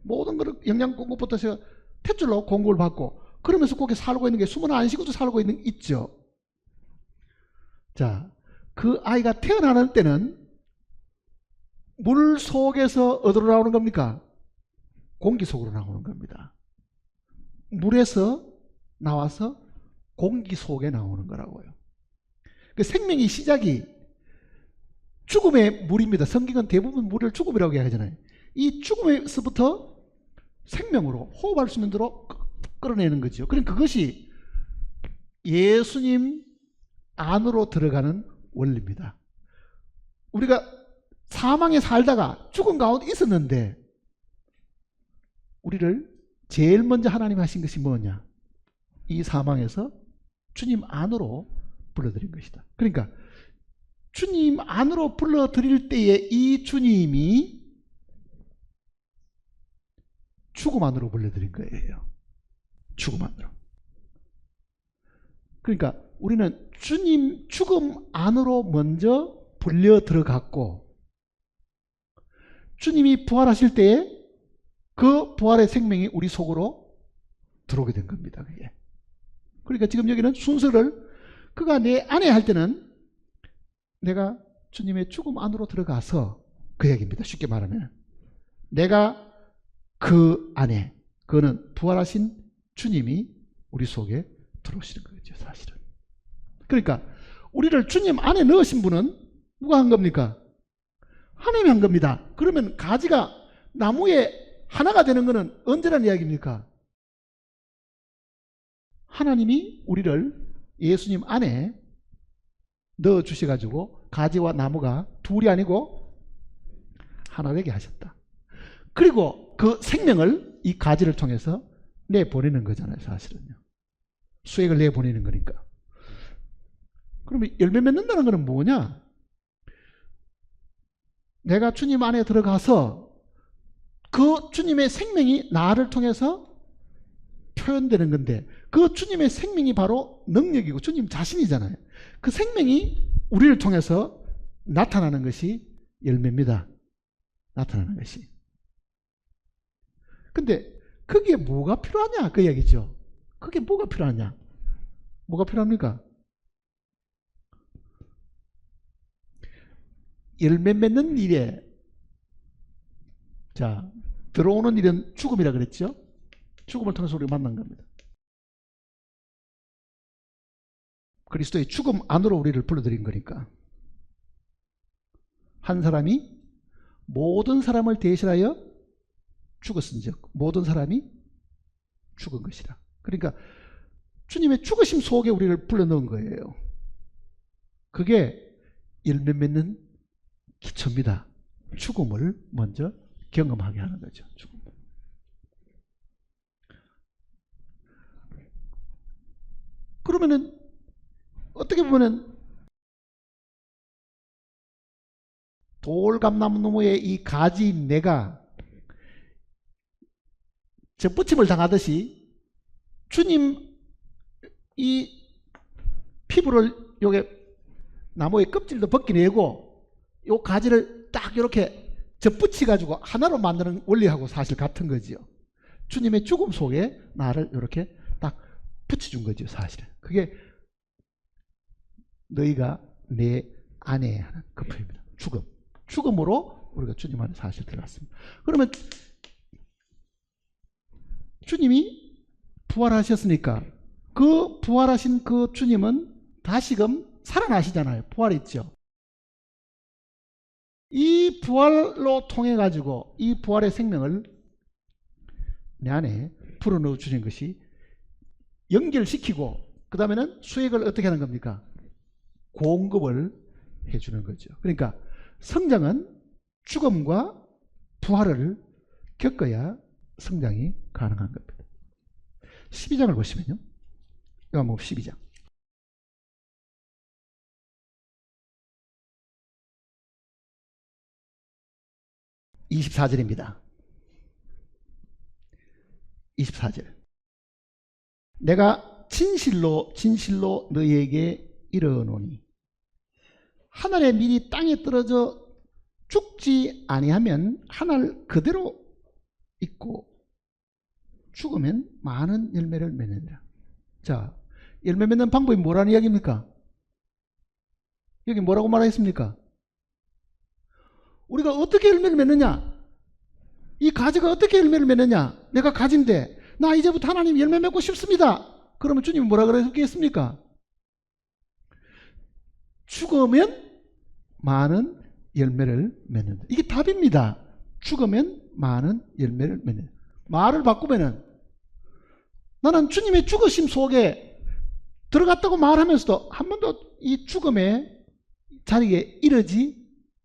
모든 걸 영양 공급부터 해서 탯줄로 공급을 받고, 그러면서 거기 살고 있는 게 숨은 안 쉬고도 살고 있죠. 자, 그 아이가 태어나는 때는 물 속에서 어디로 나오는 겁니까? 공기 속으로 나오는 겁니다. 물에서 나와서 공기 속에 나오는 거라고요. 그 생명의 시작이 죽음의 물입니다. 성경은 대부분 물을 죽음이라고 이야기하잖아요. 이 죽음에서부터 생명으로 호흡할 수 있는 대로 끌어내는 거죠. 그러니까 그것이 예수님 안으로 들어가는 원리입니다. 우리가 사망에 살다가 죽은 가운데 있었는데, 우리를 제일 먼저 하나님 하신 것이 뭐냐? 이 사망에서 주님 안으로 불러들인 것이다. 그러니까 주님 안으로 불러들일 때에 이 주님이 죽음 안으로 불러들인 거예요. 죽음 안으로. 그러니까 우리는 주님 죽음 안으로 먼저 불려 들어갔고, 주님이 부활하실 때에 그 부활의 생명이 우리 속으로 들어오게 된 겁니다. 그게. 그러니까 지금 여기는 순서를, 그가 내 안에 할 때는 내가 주님의 죽음 안으로 들어가서, 그 얘기입니다. 쉽게 말하면 내가 그 안에, 그거는 부활하신 주님이 우리 속에 들어오시는 거죠, 사실은. 그러니까 우리를 주님 안에 넣으신 분은 누가 한 겁니까? 하나님이 한 겁니다. 그러면 가지가 나무에 하나가 되는 것은 언제라는 이야기입니까? 하나님이 우리를 예수님 안에 넣어 주셔가지고 가지와 나무가 둘이 아니고 하나 되게 하셨다. 그리고 그 생명을 이 가지를 통해서 내보내는 거잖아요, 사실은요. 수액을 내보내는 거니까. 그러면 열매 맺는다는 것은 뭐냐? 내가 주님 안에 들어가서 그 주님의 생명이 나를 통해서 표현되는 건데, 그 주님의 생명이 바로 능력이고 주님 자신이잖아요. 그 생명이 우리를 통해서 나타나는 것이 열매입니다. 나타나는 것이. 근데 거기에 뭐가 필요하냐, 그 얘기죠. 그게 뭐가 필요하냐? 뭐가 필요합니까? 열매 맺는 일에, 자, 들어오는 일은 죽음이라 그랬죠. 죽음을 통해서 우리가 만난 겁니다. 그리스도의 죽음 안으로 우리를 불러들인 거니까. 한 사람이 모든 사람을 대신하여 죽었은즉 모든 사람이 죽은 것이라. 그러니까 주님의 죽으심 속에 우리를 불러넣은 거예요. 그게 열매 맺는 기초입니다. 죽음을 먼저 경험하게 하는 거죠. 죽음. 그러면은 어떻게 보면은 돌감나무의 이 가지인 내가 접붙임을 당하듯이 주님 이 피부를 요게 나무의 껍질도 벗겨내고 요 가지를 딱 이렇게 접붙여 가지고 하나로 만드는 원리하고 사실 같은 거지요. 주님의 죽음 속에 나를 이렇게 딱 붙여준 거죠, 사실은. 그게 너희가 내 안에 하는 그 표현입니다. 죽음. 죽음으로 우리가 주님 안에 사실 들어갔습니다. 그러면 주님이 부활하셨으니까 그 부활하신 그 주님은 다시금 살아나시잖아요. 부활했죠. 이 부활로 통해 가지고 이 부활의 생명을 내 안에 불어넣어 주는 것이 연결시키고, 그 다음에는 수액을 어떻게 하는 겁니까? 공급을 해주는 거죠. 그러니까 성장은 죽음과 부활을 겪어야 성장이 가능한 겁니다. 12장을 보시면요. 요한복음 12장. 24절입니다. 24절. 내가 진실로 진실로 너희에게 이르노니 하늘에 미리 땅에 떨어져 죽지 아니하면 하늘 그대로 있고 죽으면 많은 열매를 맺느니라. 자, 열매 맺는 방법이 뭐라는 이야기입니까? 여기 뭐라고 말하겠습니까? 우리가 어떻게 열매를 맺느냐? 이 가지가 어떻게 열매를 맺느냐? 내가 가지인데 나 이제부터 하나님 열매 맺고 싶습니다. 그러면 주님이 뭐라 그러겠습니까? 죽으면 많은 열매를 맺는다. 이게 답입니다. 죽으면 많은 열매를 맺는다. 말을 바꾸면은 나는 주님의 죽으심 속에 들어갔다고 말하면서도 한 번도 이 죽음의 자리에 이르지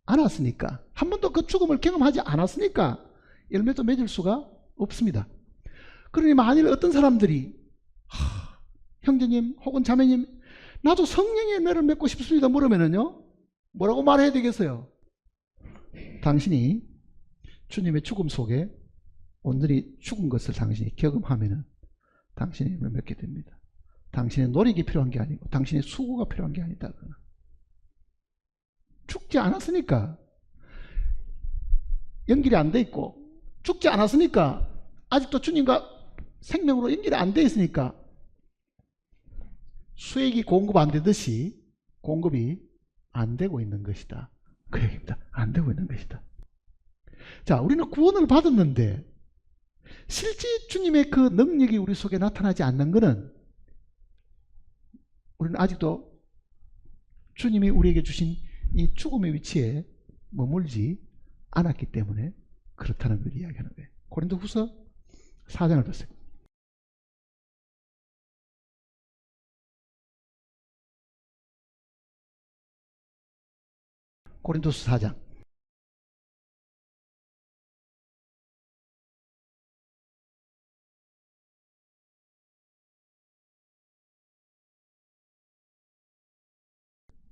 않았으니까, 한 번도 그 죽음을 경험하지 않았으니까 열매도 맺을 수가 없습니다. 그러니 만일 어떤 사람들이 형제님 혹은 자매님 나도 성령의 열매를 맺고 싶습니다 물으면은요 뭐라고 말해야 되겠어요? 당신이 주님의 죽음 속에 온전히 죽은 것을 당신이 경험하면은 당신의 열매를 맺게 됩니다. 당신의 노력이 필요한 게 아니고 당신의 수고가 필요한 게 아니다. 죽지 않았으니까 연결이 안 돼 있고 죽지 않았으니까 아직도 주님과 생명으로 연결이 안 돼 있으니까 수액이 공급 안 되듯이 공급이 안 되고 있는 것이다. 그 얘기입니다. 안 되고 있는 것이다. 자, 우리는 구원을 받았는데 실제 주님의 그 능력이 우리 속에 나타나지 않는 것은 우리는 아직도 주님이 우리에게 주신 이 죽음의 위치에 머물지 않았기 때문에 그렇다는 걸 이야기하는 거예요. 고린도후서 4장을 보세요. 고린도서 4장.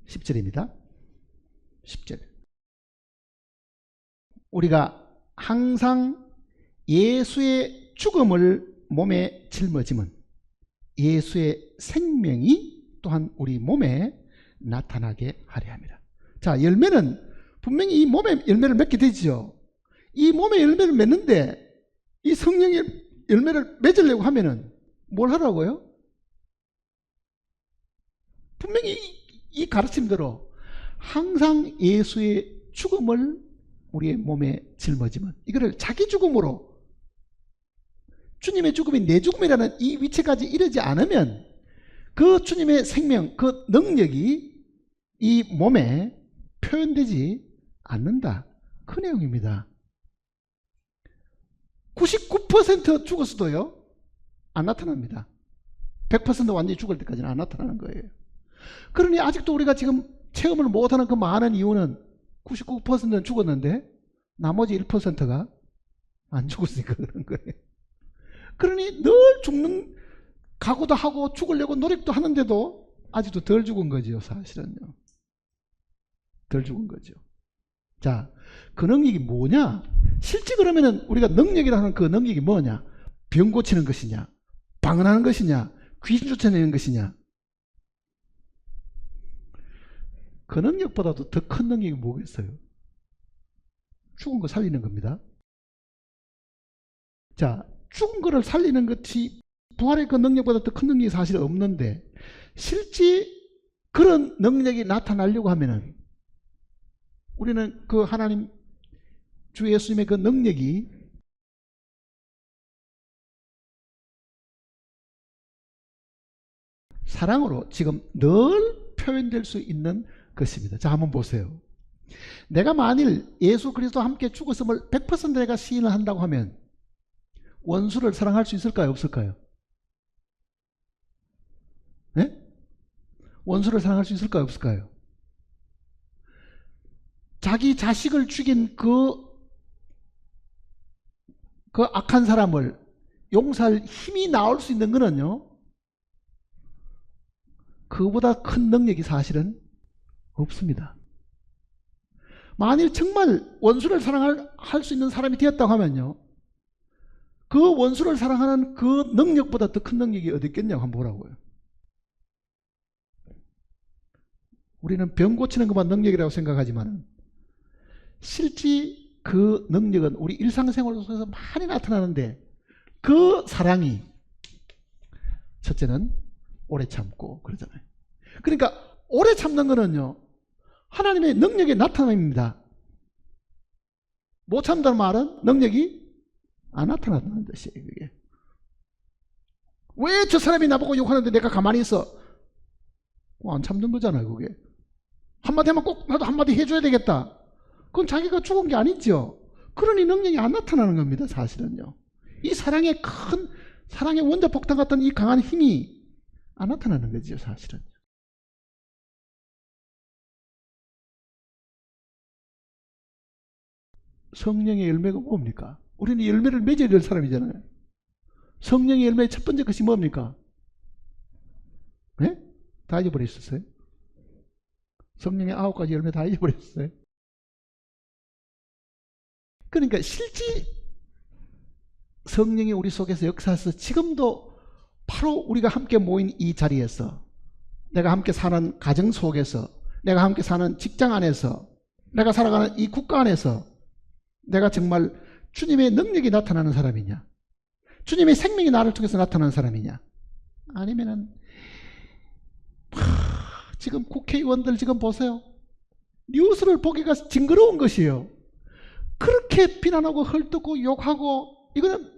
(10절입니다) 10절. 우리가 항상 예수의 죽음을 몸에 짊어짐은 예수의 생명이 또한 우리 몸에 나타나게 하려 함이라. 자, 열매는 분명히 이 몸에 열매를 맺게 되죠. 이 몸에 열매를 맺는데 이 성령의 열매를 맺으려고 하면은 뭘 하라고요? 분명히 이 가르침대로 항상 예수의 죽음을 우리의 몸에 짊어지면, 이거를 자기 죽음으로 주님의 죽음이 내 죽음이라는 이 위치까지 이르지 않으면 그 주님의 생명, 그 능력이 이 몸에 표현되지 않는다. 그 내용입니다. 99% 죽었어도요 안 나타납니다. 100% 완전히 죽을 때까지는 안 나타나는 거예요. 그러니 아직도 우리가 지금 체험을 못하는 그 많은 이유는 99%는 죽었는데 나머지 1%가 안 죽었으니까 그런 거예요. 그러니 늘 죽는 각오도 하고 죽으려고 노력도 하는데도 아직도 덜 죽은 거죠. 사실은요. 덜 죽은 거죠. 자, 그 능력이 뭐냐? 실제 그러면은 우리가 능력이라는 그 능력이 뭐냐? 병 고치는 것이냐? 방언하는 것이냐? 귀신 쫓아내는 것이냐? 그 능력보다도 더 큰 능력이 뭐겠어요? 죽은 거 살리는 겁니다. 자, 죽은 거를 살리는 것이 부활의 그 능력보다 더 큰 능력이 사실 없는데 실제 그런 능력이 나타나려고 하면은 우리는 그 하나님 주 예수님의 그 능력이 사랑으로 지금 늘 표현될 수 있는 것입니다. 자, 한번 보세요. 내가 만일 예수 그리스도와 함께 죽었음을 100% 내가 시인을 한다고 하면 원수를 사랑할 수 있을까요? 없을까요? 네? 원수를 사랑할 수 있을까요? 없을까요? 자기 자식을 죽인 그 악한 사람을 용서할 힘이 나올 수 있는 거는요, 그보다 큰 능력이 사실은 없습니다. 만일 정말 원수를 사랑할 수 있는 사람이 되었다고 하면요, 그 원수를 사랑하는 그 능력보다 더 큰 능력이 어디 있겠냐고 한번 보라고요. 우리는 병 고치는 것만 능력이라고 생각하지만 실제 그 능력은 우리 일상생활 속에서 많이 나타나는데, 그 사랑이 첫째는 오래 참고 그러잖아요. 그러니까 오래 참는 거는요, 하나님의 능력의 나타남입니다. 못 참다는 말은 능력이 안 나타난다는 뜻이에요. 그게. 왜 저 사람이 나보고 욕하는데 내가 가만히 있어? 안 참는 거잖아요. 그게. 한마디 하면 꼭 나도 한마디 해줘야 되겠다. 그건 자기가 죽은 게 아니죠. 그러니 능력이 안 나타나는 겁니다. 사실은요. 이 사랑의 원자폭탄 같은 이 강한 힘이 안 나타나는 거죠. 사실은. 성령의 열매가 뭡니까? 우리는 열매를 맺어야 될 사람이잖아요. 성령의 열매의 첫 번째 것이 뭡니까? 네? 다 잊어버렸었어요? 성령의 9가지 열매 다 잊어버렸어요? 그러니까 실제 성령이 우리 속에서 역사해서 지금도 바로 우리가 함께 모인 이 자리에서, 내가 함께 사는 가정 속에서, 내가 함께 사는 직장 안에서, 내가 살아가는 이 국가 안에서 내가 정말 주님의 능력이 나타나는 사람이냐, 주님의 생명이 나를 통해서 나타나는 사람이냐, 아니면은 지금 국회의원들 지금 보세요. 뉴스를 보기가 징그러운 것이에요. 그렇게 비난하고 헐뜯고 욕하고, 이거는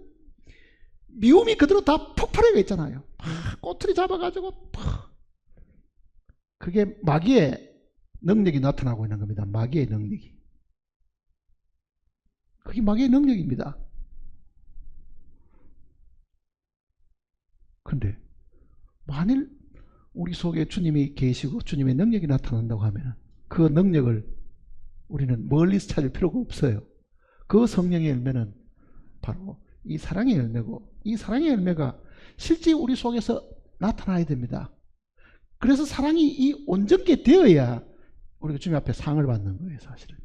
미움이 그대로 다 폭발해가 있잖아요. 꼬투리 잡아가지고 그게 마귀의 능력이 나타나고 있는 겁니다. 마귀의 능력이. 그게 마귀의 능력입니다. 근데 만일 우리 속에 주님이 계시고 주님의 능력이 나타난다고 하면 그 능력을 우리는 멀리서 찾을 필요가 없어요. 그 성령의 열매는 바로 이 사랑의 열매고, 이 사랑의 열매가 실제 우리 속에서 나타나야 됩니다. 그래서 사랑이 이 온전케 되어야 우리가 주님 앞에 상을 받는 거예요. 사실은.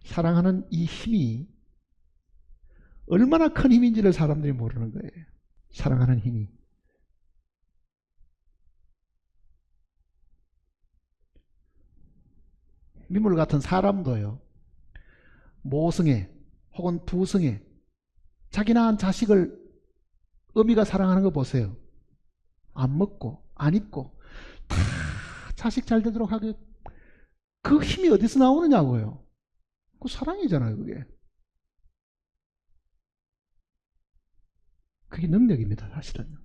사랑하는 이 힘이 얼마나 큰 힘인지를 사람들이 모르는 거예요. 사랑하는 힘이. 민물 같은 사람도요, 모성애 혹은 부성애, 자기 낳은 자식을 어미가 사랑하는 거 보세요. 안 먹고 안 입고 다 자식 잘 되도록 하게, 그 힘이 어디서 나오느냐고요. 그 사랑이잖아요. 그게 능력입니다. 사실은.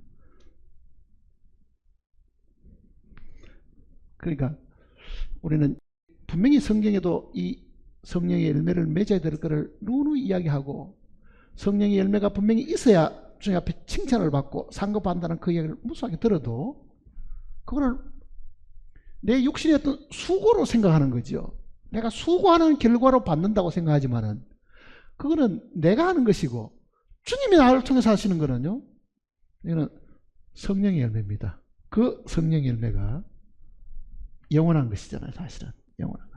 그러니까 우리는 분명히 성경에도 이 성령의 열매를 맺어야 될 것을 누누이 이야기하고, 성령의 열매가 분명히 있어야 주님 앞에 칭찬을 받고 상급받는다는 그 이야기를 무수하게 들어도 그거를 내 육신의 어떤 수고로 생각하는 거죠. 내가 수고하는 결과로 받는다고 생각하지만은 그거는 내가 하는 것이고, 주님이 나를 통해서 하시는 거는요, 이거는 성령의 열매입니다. 그 성령의 열매가 영원한 것이잖아요. 사실은 영원한 것.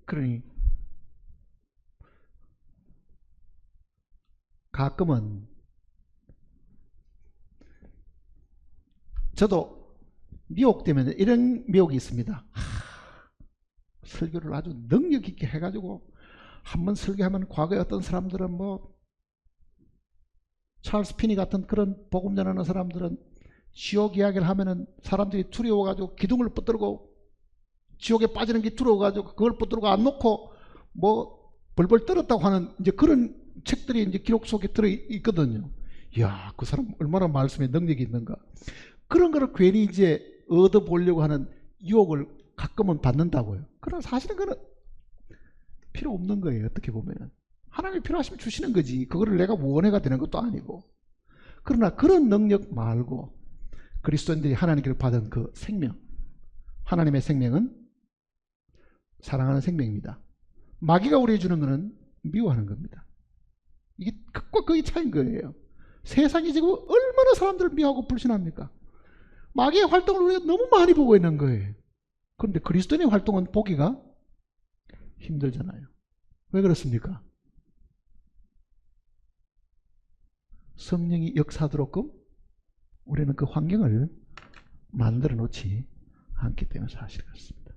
그러니 가끔은 저도 미혹되면 이런 미혹이 있습니다. 설교를 아주 능력 있게 해가지고 한번 설교하면 과거에 어떤 사람들은 뭐 찰스 피니 같은 그런 복음 전하는 사람들은 지옥 이야기를 하면은 사람들이 두려워가지고 기둥을 붙들고 지옥에 빠지는 게 두려워가지고 그걸 붙들고 안 놓고 뭐 벌벌 떨었다고 하는 이제 그런 책들이 이제 기록 속에 들어 있거든요. 이야, 그 사람 얼마나 말씀에 능력이 있는가. 그런 거를 괜히 이제 얻어보려고 하는 유혹을 가끔은 받는다고요. 그러나 사실은 그건 필요 없는 거예요. 어떻게 보면은. 하나님이 필요하시면 주시는 거지. 그거를 내가 원해가 되는 것도 아니고. 그러나 그런 능력 말고 그리스도인들이 하나님께로 받은 그 생명, 하나님의 생명은 사랑하는 생명입니다. 마귀가 우리에게 주는 것은 미워하는 겁니다. 이게 극과 극의 차이인 거예요. 세상이 지금 얼마나 사람들을 미워하고 불신합니까? 마귀의 활동을 우리가 너무 많이 보고 있는 거예요. 그런데 그리스도인의 활동은 보기가 힘들잖아요. 왜 그렇습니까? 성령이 역사하도록끔 우리는 그 환경을 만들어 놓지 않기 때문에 사실 그렇습니다.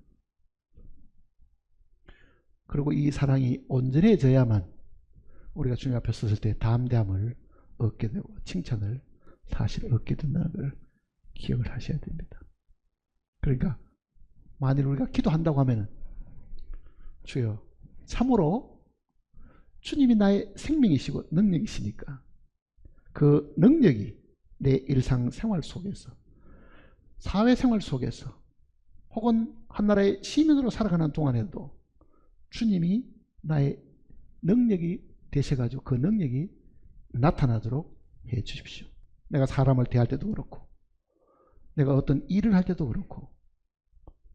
그리고 이 사랑이 온전해져야만 우리가 주님 앞에 섰을 때 담대함을 얻게 되고 칭찬을 사실 얻게 된다는 걸 기억을 하셔야 됩니다. 그러니까 만일 우리가 기도한다고 하면 주여 참으로 주님이 나의 생명이시고 능력이시니까 그 능력이 내 일상생활 속에서 사회생활 속에서 혹은 한나라의 시민으로 살아가는 동안에도 주님이 나의 능력이 되셔가지고 그 능력이 나타나도록 해 주십시오. 내가 사람을 대할 때도 그렇고 내가 어떤 일을 할 때도 그렇고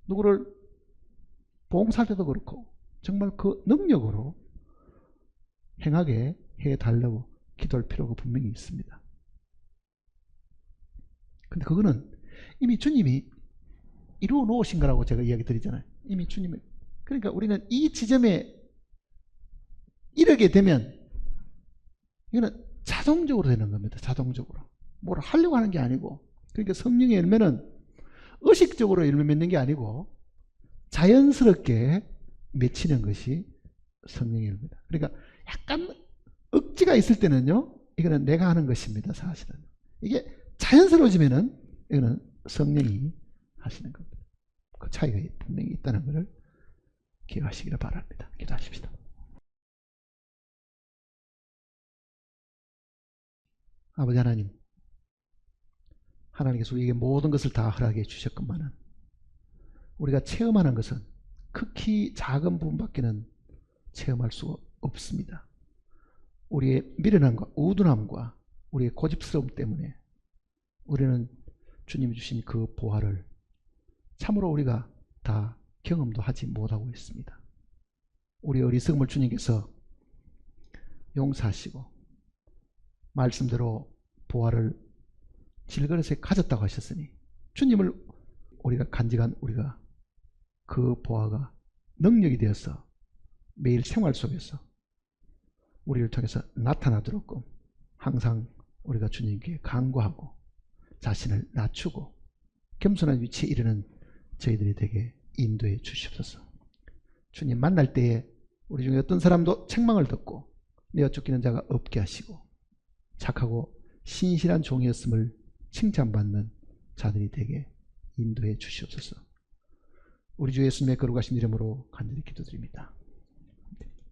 누구를 봉사할 때도 그렇고 정말 그 능력으로 행하게 해달라고 기도할 필요가 분명히 있습니다. 근데 그거는 이미 주님이 이루어 놓으신 거라고 제가 이야기 드리잖아요. 이미 주님이. 그러니까 우리는 이 지점에 이르게 되면 이거는 자동적으로 되는 겁니다. 자동적으로. 뭘 하려고 하는 게 아니고. 그러니까 성령의 열매는 의식적으로 열매 맺는 게 아니고 자연스럽게 맺히는 것이 성령의 열매다. 그러니까 약간 억지가 있을 때는요, 이거는 내가 하는 것입니다. 사실은. 이게 자연스러워지면은 이거는 성령이 하시는 겁니다. 그 차이가 분명히 있다는 것을 기억하시기를 바랍니다. 기도하십시다. 아버지 하나님, 하나님께서 우리에게 모든 것을 다 허락해 주셨건만은 우리가 체험하는 것은 극히 작은 부분밖에는 체험할 수 없습니다. 우리의 미련함과 우둔함과 우리의 고집스러움 때문에 우리는 주님이 주신 그 보화를 참으로 우리가 다 경험도 하지 못하고 있습니다. 우리 어리석음을 주님께서 용서하시고 말씀대로 보화를 질그릇에 가졌다고 하셨으니 주님을 우리가 간직한 우리가 그 보화가 능력이 되어서 매일 생활 속에서 우리를 통해서 나타나도록 항상 우리가 주님께 간구하고 자신을 낮추고 겸손한 위치에 이르는 저희들이 되게 인도해 주시옵소서. 주님 만날 때에 우리 중에 어떤 사람도 책망을 듣고 내어 쫓기는 자가 없게 하시고 착하고 신실한 종이었음을 칭찬받는 자들이 되게 인도해 주시옵소서. 우리 주 예수님의 거룩하신 이름으로 간절히 기도드립니다.